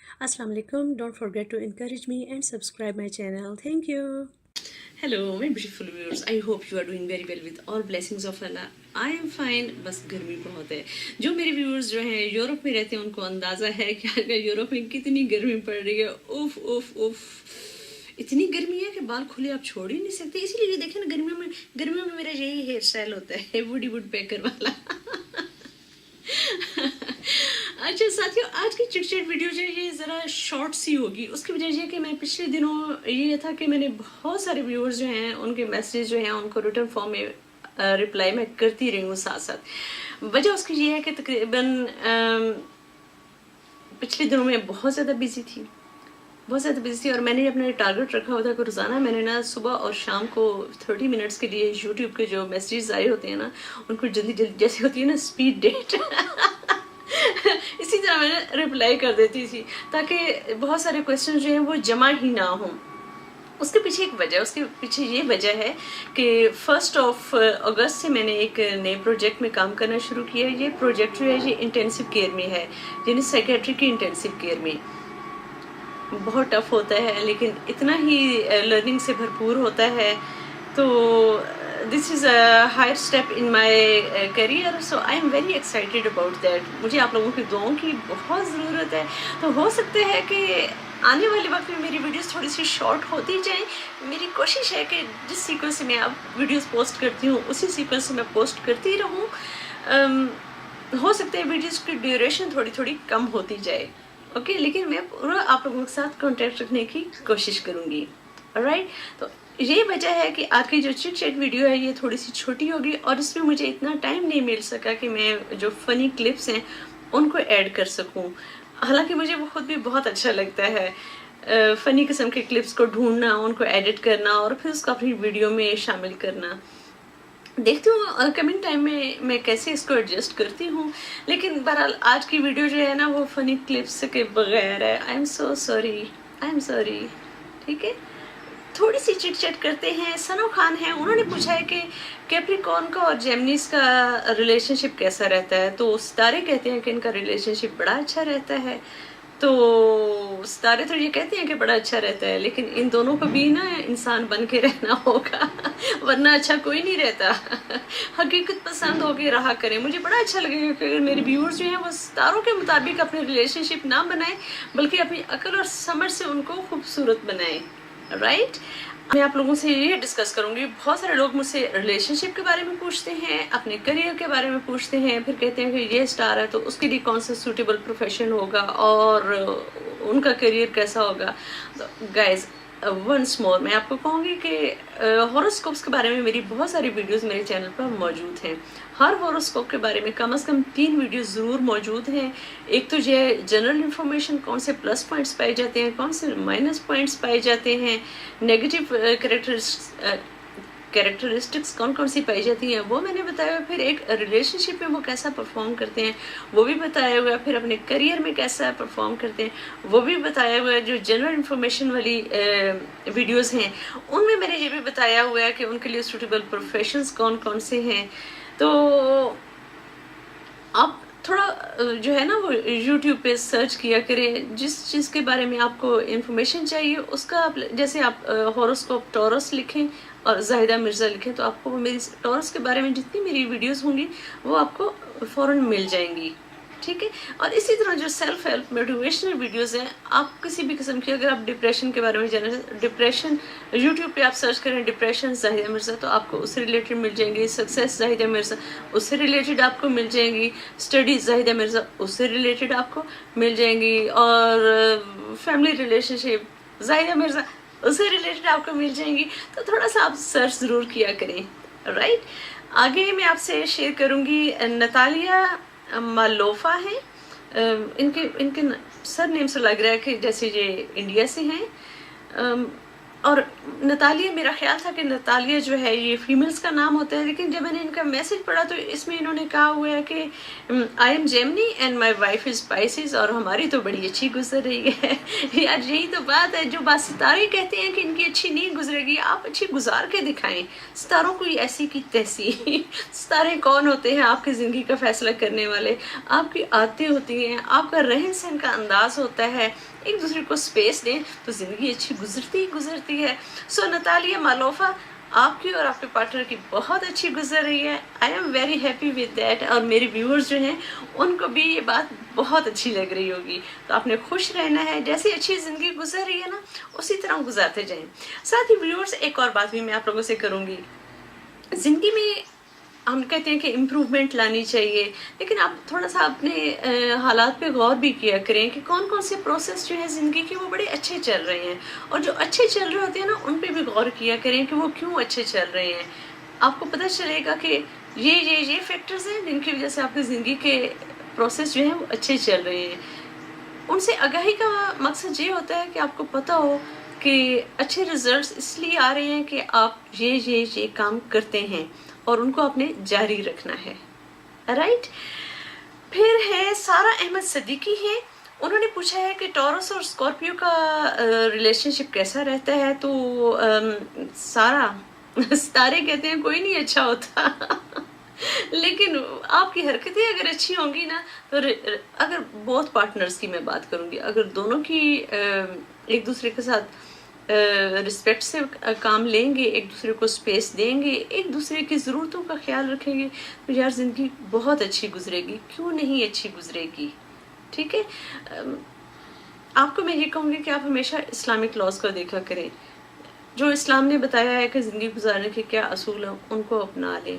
Assalamu alaikum. Don't forget to encourage me and subscribe my channel. Thank you. Hello, my beautiful viewers. I hope you are doing very well with all blessings of Allah. I am fine. बस गर्मी बहुत है. जो मेरे viewers जो हैं Europe में रहते हैं उनको अंदाज़ा है कि आगे यूरोप में कितनी गर्मी पड़ रही है. उफ उफ उफ. इतनी गर्मी है कि बाल खुले आप छोड़ ही नहीं सकते. इसीलिए देखें ना गर्मियों में मेरा यही हेयर स्टाइल होता है, वुडी वुड पैकर वाला. अच्छा साथियों, आज की चिटचैट वीडियो जो है ये ज़रा शॉर्ट सी होगी. उसकी वजह ये कि मैं पिछले दिनों ये था कि मैंने बहुत सारे व्यूअर्स जो हैं उनके मैसेज जो हैं उनको रिटर्न फॉर्म में रिप्लाई मैं करती रही हूँ साथ साथ. वजह उसकी ये है कि तकरीबन पिछले दिनों में बहुत ज़्यादा बिजी थी और मैंने अपना टारगेट रखा हुआ था कि रोज़ाना मैंने ना सुबह और शाम को 30 मिनट्स के लिए यूट्यूब के जो मैसेजेस आए होते हैं ना उनको जल्दी जल्दी जैसे होती है ना स्पीड डेट इसी तरह मैं रिप्लाई कर देती थी ताकि बहुत सारे क्वेश्चन जो हैं वो जमा ही ना हों. उसके पीछे ये वजह है कि 1 अगस्त से मैंने एक नए प्रोजेक्ट में काम करना शुरू किया. ये प्रोजेक्ट जो है ये इंटेंसिव केयर में है, यानी साइकेट्री की इंटेंसिव केयर में. बहुत टफ होता है लेकिन इतना ही लर्निंग से भरपूर होता है. तो this is a higher step in my career, so I am very excited about that. मुझे आप लोगों की दुआओं की बहुत ज़रूरत है. तो हो सकता है कि आने वाले वक्त में मेरी वीडियोस थोड़ी सी शॉर्ट होती जाएं. मेरी कोशिश है कि जिस सीक्वेंस से मैं अब वीडियोस पोस्ट करती हूँ उसी सीक्वेंस से मैं पोस्ट करती रहूँ. हो सकता है वीडियोस की ड्यूरेशन थोड़ी थोड़ी कम होती जाए, ओके लेकिन मैं पूरा आप लोगों के साथ कांटेक्ट रखने की कोशिश करूँगी. ऑलराइट, तो ये वजह है कि आज की जो चिट चैट वीडियो है ये थोड़ी सी छोटी होगी और इसमें मुझे इतना टाइम नहीं मिल सका कि मैं जो फ़नी क्लिप्स हैं उनको ऐड कर सकूं. हालांकि मुझे वो खुद भी बहुत अच्छा लगता है फ़नी किस्म के क्लिप्स को ढूंढना, उनको एडिट करना और फिर उसको अपनी वीडियो में शामिल करना. देखती हूँ कमिंग टाइम में मैं कैसे इसको एडजस्ट करती हूँ. लेकिन बहरहाल आज की वीडियो जो है ना वो फ़नी क्लिप्स के बगैर है. आई एम सॉरी. ठीक है, थोड़ी सी चिट चैट करते हैं. सनो खान है, उन्होंने पूछा है कि कैप्रिकॉर्न का और जेमिनीज का रिलेशनशिप कैसा रहता है. तो सितारे कहते हैं कि इनका रिलेशनशिप बड़ा अच्छा रहता है. तो सितारे तो ये कहते हैं कि बड़ा अच्छा रहता है लेकिन इन दोनों को भी ना इंसान बन के रहना होगा वरना अच्छा कोई नहीं रहता. हकीकत पसंद होके रहा करें. मुझे बड़ा अच्छा लगेगा कि अगर मेरे व्यूअर्स जो हैं वो सितारों के मुताबिक अपने रिलेशनशिप ना बनाएं बल्कि अपनी अक्ल और समझ से उनको खूबसूरत बनाएं. राइट, मैं आप लोगों से ये डिस्कस करूंगी. बहुत सारे लोग मुझसे रिलेशनशिप के बारे में पूछते हैं, अपने करियर के बारे में पूछते हैं, फिर कहते हैं कि ये स्टार है तो उसके लिए कौन सा सूटेबल प्रोफेशन होगा और उनका करियर कैसा होगा. तो गाइज वंस मोर मैं आपको कहूँगी कि हॉरोस्कोप्स के बारे में मेरी बहुत सारी वीडियोस मेरे चैनल पर मौजूद हैं. हर हॉरोस्कोप के बारे में कम से कम 3 वीडियोस ज़रूर मौजूद हैं. एक तो ये जनरल इन्फॉर्मेशन, कौन से प्लस पॉइंट्स पाए जाते हैं, कौन से माइनस पॉइंट्स पाए जाते हैं, नेगेटिव कैरेक्टरिस्टिक्स कौन कौन सी पाई जाती हैं वो मैंने बताया हुआ. फिर एक रिलेशनशिप में वो कैसा परफॉर्म करते हैं वो भी बताया हुआ है. फिर अपने करियर में कैसा परफॉर्म करते हैं वो भी बताया हुआ है. जो जनरल इन्फॉर्मेशन वाली वीडियोस हैं उनमें मैंने ये भी बताया हुआ है कि उनके लिए सूटेबल प्रोफेशंस कौन कौन से हैं. तो आप थोड़ा जो है ना वो यूट्यूब पे सर्च किया करें. जिस चीज़ के बारे में आपको इन्फॉर्मेशन चाहिए उसका आप जैसे आप हॉरोस्कोप टॉरस लिखें और जाहिदा मिर्ज़ा लिखें तो आपको वो मेरी टॉरस के बारे में जितनी मेरी वीडियोस होंगी वो आपको फ़ौरन मिल जाएंगी. ठीक है, और इसी तरह जो सेल्फ हेल्प मोटिवेशनल वीडियोस हैं आप किसी भी किस्म की, अगर आप डिप्रेशन के बारे में जानना चाहते, डिप्रेशन यूट्यूब पे आप सर्च करें डिप्रेशन जाहिदा मिर्ज़ा तो आपको उससे रिलेटेड मिल जाएंगी. सक्सेस जाहिदा मिर्ज़ा उससे रिलेटेड आपको मिल जाएंगी. स्टडीज़ जाहिदा मिर्ज़ा उससे रिलेटेड आपको मिल जाएंगी. और फैमिली रिलेशनशिप जाहिदा मिर्ज़ा उससे रिलेटेड आपको मिल जाएंगी. तो थोड़ा सा आप सर्च ज़रूर किया करें. राइट, आगे मैं आपसे शेयर करूँगी नतालिया मालोफा है. इनके सर नेम से लग रहा है कि जैसे ये इंडिया से हैं. اور نتالیہ، میرا خیال تھا کہ نتالیہ جو ہے یہ فیمیلز کا نام ہوتا ہے، لیکن جب میں نے ان کا میسج پڑھا تو اس میں انہوں نے کہا ہوا ہے کہ I am Gemini and my wife is spices, اور ہماری تو بڑی اچھی گزر رہی ہے۔ یار یہی تو بات ہے، جو بات ستارے کہتے ہیں کہ ان کی اچھی نہیں گزرے گی، آپ اچھی گزار کے دکھائیں۔ ستاروں کو ایسی کی تیسی، ستارے کون ہوتے ہیں؟ آپ کی زندگی کا فیصلہ کرنے والے، آپ کی عادتیں ہوتی ہیں، آپ کا رہن سہن کا انداز ہوتا ہے، ایک دوسرے کو سپیس دیں تو زندگی اچھی گزرتی ہے۔ سو نتالیہ مالوفا، آپ کی اور آپ کے پارٹنر کی بہت اچھی گزر رہی ہے۔ I am very happy with that, اور میری ویورز جو ہیں ان کو بھی یہ بات بہت اچھی لگ رہی ہوگی۔ تو آپ نے خوش رہنا ہے، جیسی اچھی زندگی گزر رہی ہے نا اسی طرح گزارتے جائیں۔ ساتھ ہی ویورز، ایک اور بات بھی میں آپ لوگوں سے کروں گی، زندگی میں ہم کہتے ہیں کہ امپروومنٹ لانی چاہیے، لیکن آپ تھوڑا سا اپنے حالات پہ غور بھی کیا کریں کہ کون کون سے پروسیس جو ہے زندگی کے وہ بڑے اچھے چل رہے ہیں، اور جو اچھے چل رہے ہوتے ہیں نا ان پہ بھی غور کیا کریں کہ وہ کیوں اچھے چل رہے ہیں۔ آپ کو پتہ چلے گا کہ یہ فیکٹرز ہیں جن کی وجہ سے آپ کی زندگی کے پروسیس جو ہیں وہ اچھے چل رہے ہیں۔ ان سے آگاہی کا مقصد یہ ہوتا ہے کہ آپ کو پتہ ہو کہ اچھے ریزلٹس اس لیے آ رہے ہیں کہ آپ یہ کام کرتے ہیں اور ان کو آپ نے جاری رکھنا ہے، رائٹ۔ پھر ہے سارہ احمد صدیقی ہیں، انہوں نے پوچھا ہے کہ ٹورس اور اسکارپیو کا ریلیشن شپ کیسا رہتا ہے؟ تو سارہ، ستارے کہتے ہیں کوئی نہیں اچھا ہوتا لیکن آپ کی حرکتیں اگر اچھی ہوں گی نا تو اگر بہت پارٹنرز کی میں بات کروں گی، اگر دونوں کی ایک دوسرے کے ساتھ رسپیکٹ سے کام لیں گے، ایک دوسرے کو سپیس دیں گے، ایک دوسرے کی ضرورتوں کا خیال رکھیں گے تو یار زندگی بہت اچھی گزرے گی، کیوں نہیں اچھی گزرے گی؟ ٹھیک ہے، آپ کو میں یہ کہوں گی کہ آپ ہمیشہ اسلامک لاز کو دیکھا کریں، جو اسلام نے بتایا ہے کہ زندگی گزارنے کے کیا اصول ہیں ان کو اپنا لیں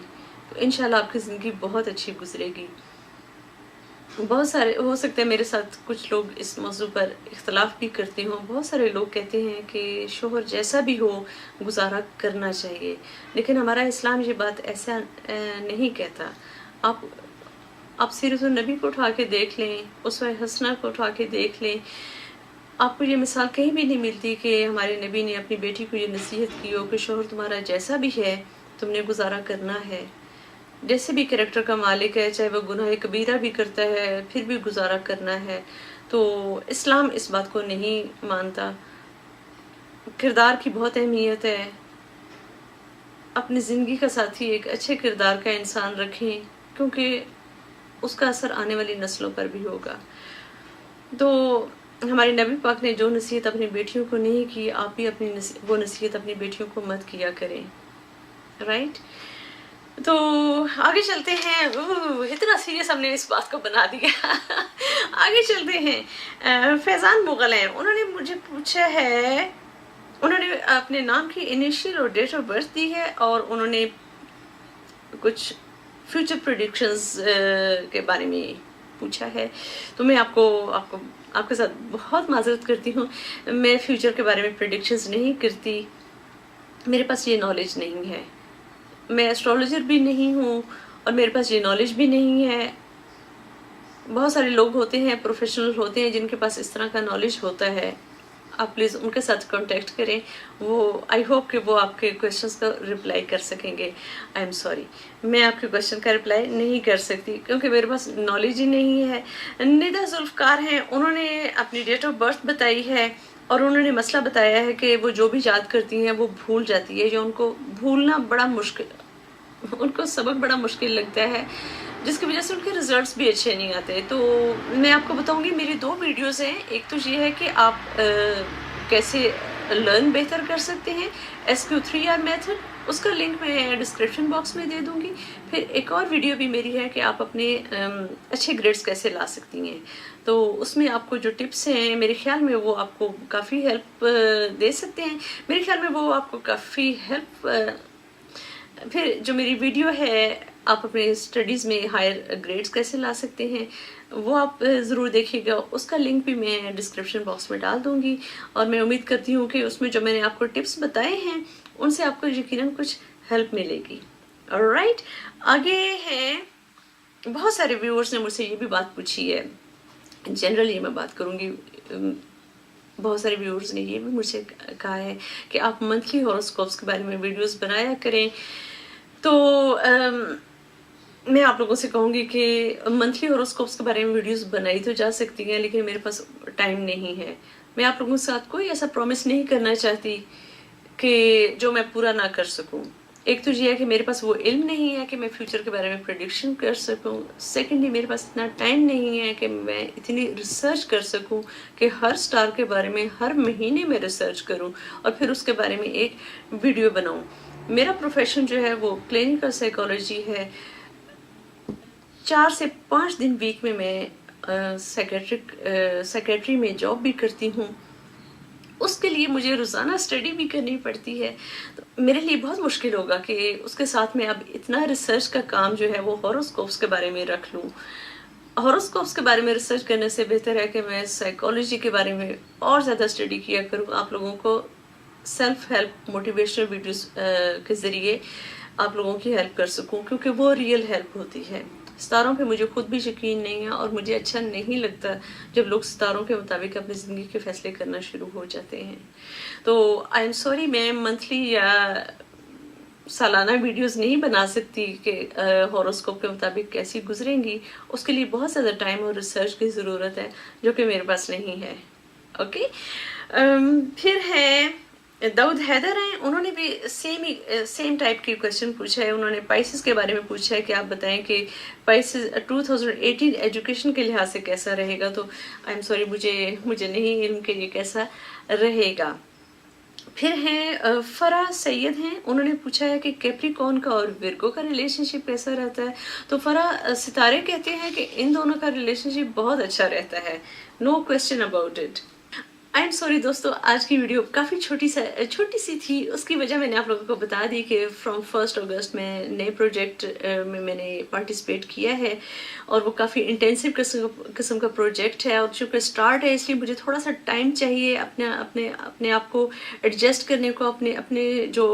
تو انشاءاللہ آپ کی زندگی بہت اچھی گزرے گی۔ بہت سارے ہو سکتے ہیں میرے ساتھ کچھ لوگ اس موضوع پر اختلاف بھی کرتے ہوں، بہت سارے لوگ کہتے ہیں کہ شوہر جیسا بھی ہو گزارا کرنا چاہیے، لیکن ہمارا اسلام یہ بات ایسا نہیں کہتا۔ آپ سیرت النبی کو اٹھا کے دیکھ لیں، اسوہ حسنہ کو اٹھا کے دیکھ لیں، آپ کو یہ مثال کہیں بھی نہیں ملتی کہ ہمارے نبی نے اپنی بیٹی کو یہ نصیحت کی ہو کہ شوہر تمہارا جیسا بھی ہے تم نے گزارا کرنا ہے، جیسے بھی کریکٹر کا مالک ہے، چاہے وہ گناہ کبیرہ بھی کرتا ہے پھر بھی گزارا کرنا ہے۔ تو اسلام اس بات کو نہیں مانتا۔ کردار کی بہت اہمیت ہے، اپنی زندگی کا ساتھی ایک اچھے کردار کا انسان رکھیں کیونکہ اس کا اثر آنے والی نسلوں پر بھی ہوگا۔ تو ہمارے نبی پاک نے جو نصیحت اپنی بیٹیوں کو نہیں کی، آپ بھی اپنی وہ نصیحت اپنی بیٹیوں کو مت کیا کریں، رائٹ۔ تو آگے چلتے ہیں، اتنا سیریس ہم نے اس بات کو بنا دیا آگے چلتے ہیں۔ فیضان مغل ہیں، انہوں نے مجھے پوچھا ہے، انہوں نے اپنے نام کی انیشیل اور ڈیٹ آف برتھ دی ہے، اور انہوں نے کچھ فیوچر پریڈکشنز کے بارے میں پوچھا ہے۔ تو میں آپ کے ساتھ بہت معذرت کرتی ہوں، میں فیوچر کے بارے میں پریڈکشنز نہیں کرتی، میرے پاس یہ نالج نہیں ہے، میں ایسٹرولوجر بھی نہیں ہوں اور میرے پاس یہ نالج بھی نہیں ہے۔ بہت سارے لوگ ہوتے ہیں، پروفیشنل ہوتے ہیں جن کے پاس اس طرح کا نالج ہوتا ہے، آپ پلیز ان کے ساتھ کانٹیکٹ کریں، وہ آئی ہوپ کہ وہ آپ کے کویشچنس کا رپلائی کر سکیں گے۔ آئی ایم سوری، میں آپ کے کویشچن کا رپلائی نہیں کر سکتی کیونکہ میرے پاس نالج ہی نہیں ہے۔ ندا ذوالفقار ہیں، انہوں نے اپنی ڈیٹ آف برتھ بتائی ہے اور انہوں نے مسئلہ بتایا ہے کہ وہ جو بھی یاد کرتی ہیں وہ بھول جاتی ہے، یا ان کو بھولنا بڑا مشکل، ان کو سبق بڑا مشکل لگتا ہے، جس کی وجہ سے ان کے ریزلٹس بھی اچھے نہیں آتے۔ تو میں آپ کو بتاؤں گی، میری 2 ویڈیوز ہیں، ایک تو یہ ہے کہ آپ کیسے لرن بہتر کر سکتے ہیں SQ3R میتھڈ، اس کا لنک میں ڈسکرپشن باکس میں دے دوں گی۔ پھر ایک اور ویڈیو بھی میری ہے کہ آپ اپنے اچھے گریڈز کیسے لا سکتی ہیں، تو اس میں آپ کو جو ٹپس ہیں میرے خیال میں وہ آپ کو کافی ہیلپ دے سکتے ہیں، میرے خیال میں وہ آپ کو کافی ہیلپ۔ پھر جو میری ویڈیو ہے آپ اپنے اسٹڈیز میں ہائر گریڈز کیسے لا سکتے ہیں، وہ آپ ضرور دیکھیے گا، اس کا لنک بھی میں ڈسکرپشن باکس میں ڈال دوں گی، اور میں امید کرتی ہوں کہ اس میں جو میں نے آپ کو ٹپس بتائے ہیں ان سے آپ کو یقیناً کچھ ہیلپ ملے گی۔ آلرائٹ، آگے ہیں، بہت سارے ویورز نے مجھ سے یہ بھی بات پوچھی ہے، جنرلی میں بات کروں گی، बहुत सारे व्यूअर्स ने ये भी मुझसे कहा है कि आप मंथली हॉरोस्कोप्स के बारे में वीडियोस बनाया करें। तो मैं आप लोगों से कहूँगी कि मंथली हॉरोस्कोप्स के बारे में वीडियोस बनाई तो जा सकती हैं, लेकिन मेरे पास टाइम नहीं है। मैं आप लोगों के साथ कोई ऐसा प्रॉमिस नहीं करना चाहती कि जो मैं पूरा ना कर सकूं। एक तो ये है कि मेरे पास वो इल्म नहीं है कि मैं फ्यूचर के बारे में प्रेडिक्शन कर सकूं। सेकेंडली, मेरे पास इतना टाइम नहीं है कि मैं इतनी रिसर्च कर सकूं कि हर स्टार के बारे में हर महीने में रिसर्च करूं और फिर उसके बारे में एक वीडियो बनाऊं। मेरा प्रोफेशन जो है वो क्लिनिकल साइकोलॉजी है। 4 से 5 दिन वीक में मैं सेक्रेटरी में जॉब भी करती हूँ। उसके लिए मुझे रोज़ाना स्टडी भी करनी पड़ती है। तो मेरे लिए बहुत मुश्किल होगा कि उसके साथ में अब इतना रिसर्च का काम जो है वो हॉरोस्कोप्स के बारे में रख लूँ। हॉरोस्कोप्स के बारे में रिसर्च करने से बेहतर है कि मैं साइकोलॉजी के बारे में और ज़्यादा स्टडी किया करूँ। आप लोगों को सेल्फ हेल्प मोटिवेशनल वीडियोस के ज़रिए आप लोगों की हेल्प कर सकूं, क्योंकि वो रियल हेल्प होती है। सितारों पे मुझे खुद भी यकीन नहीं है और मुझे अच्छा नहीं लगता जब लोग सितारों के मुताबिक अपनी ज़िंदगी के फैसले करना शुरू हो जाते हैं। तो आई एम सॉरी, मैं मंथली या सालाना वीडियोस नहीं बना सकती कि हॉरोस्कोप के मुताबिक कैसी गुजरेंगी। उसके लिए बहुत ज़्यादा टाइम और रिसर्च की ज़रूरत है, जो कि मेरे पास नहीं है। ओके। फिर है दाऊद हैदर हैं, उन्होंने भी सेम टाइप की क्वेश्चन पूछा है। उन्होंने पाइसेस के बारे में पूछा है कि आप बताएं कि पाइसेस 2018 एजुकेशन के लिहाज से कैसा रहेगा। तो आई एम सॉरी, मुझे नहीं इल्म के ये कैसा रहेगा। फिर हैं फरा सैयद हैं, उन्होंने पूछा है कि कैप्रिकॉर्न का और विर्गो का रिलेशनशिप कैसा रहता है। तो फरा सितारे कहते हैं कि इन दोनों का रिलेशनशिप बहुत अच्छा रहता है, no question about it. I am sorry दोस्तों, आज की वीडियो काफ़ी छोटी सी थी। उसकी वजह मैंने आप लोगों को बता दी कि फ्रॉम 1 अगस्त में नए प्रोजेक्ट में मैंने पार्टिसिपेट किया है और वो काफ़ी इंटेंसिव किस्म का प्रोजेक्ट है और चूँकि स्टार्ट है इसलिए मुझे थोड़ा सा टाइम चाहिए अपने आप को एडजस्ट करने को, अपने जो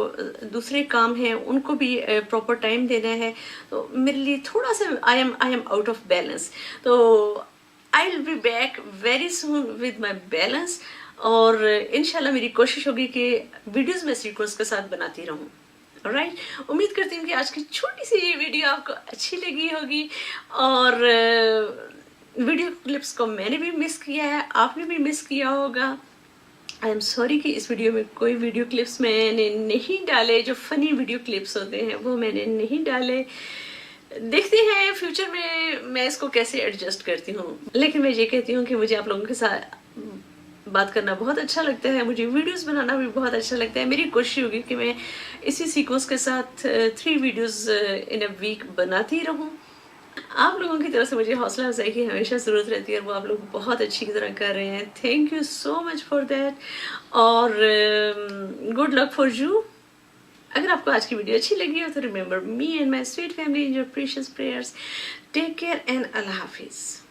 दूसरे काम हैं उनको भी प्रॉपर टाइम देना है। तो मेरे लिए थोड़ा सा I am out of balance. तो I will be back very soon with my balance और इंशाल्लाह मेरी कोशिश होगी कि वीडियोस मैं सीक्वेंस के साथ बनाती रहूँ। ऑलराइट, उम्मीद करती हूँ कि आज की छोटी सी ये वीडियो आपको अच्छी लगी होगी और वीडियो क्लिप्स को मैंने भी मिस किया है, आपने भी मिस किया होगा। आई एम सॉरी कि इस वीडियो में कोई वीडियो क्लिप्स मैंने नहीं डाले, जो फनी वीडियो क्लिप्स होते हैं वो मैंने नहीं डाले। देखते हैं फ्यूचर में मैं इसको कैसे एडजस्ट करती हूँ। लेकिन मैं ये कहती हूँ कि मुझे आप लोगों के साथ बात करना बहुत अच्छा लगता है, मुझे वीडियोस बनाना भी बहुत अच्छा लगता है। मेरी कोशिश होगी कि मैं इसी सीक्वेंस के साथ 3 वीडियोस इन अ वीक बनाती रहूँ। आप लोगों की तरफ से मुझे हौसला अफजाई की हमेशा ज़रूरत रहती है और वो आप लोग बहुत अच्छी तरह कर रहे हैं। Thank you so much for that और गुड लक फॉर यू। अगर आपको आज की वीडियो अच्छी लगी हो तो remember me and my sweet family in your precious prayers. Take care and अल्लाह हाफिज़।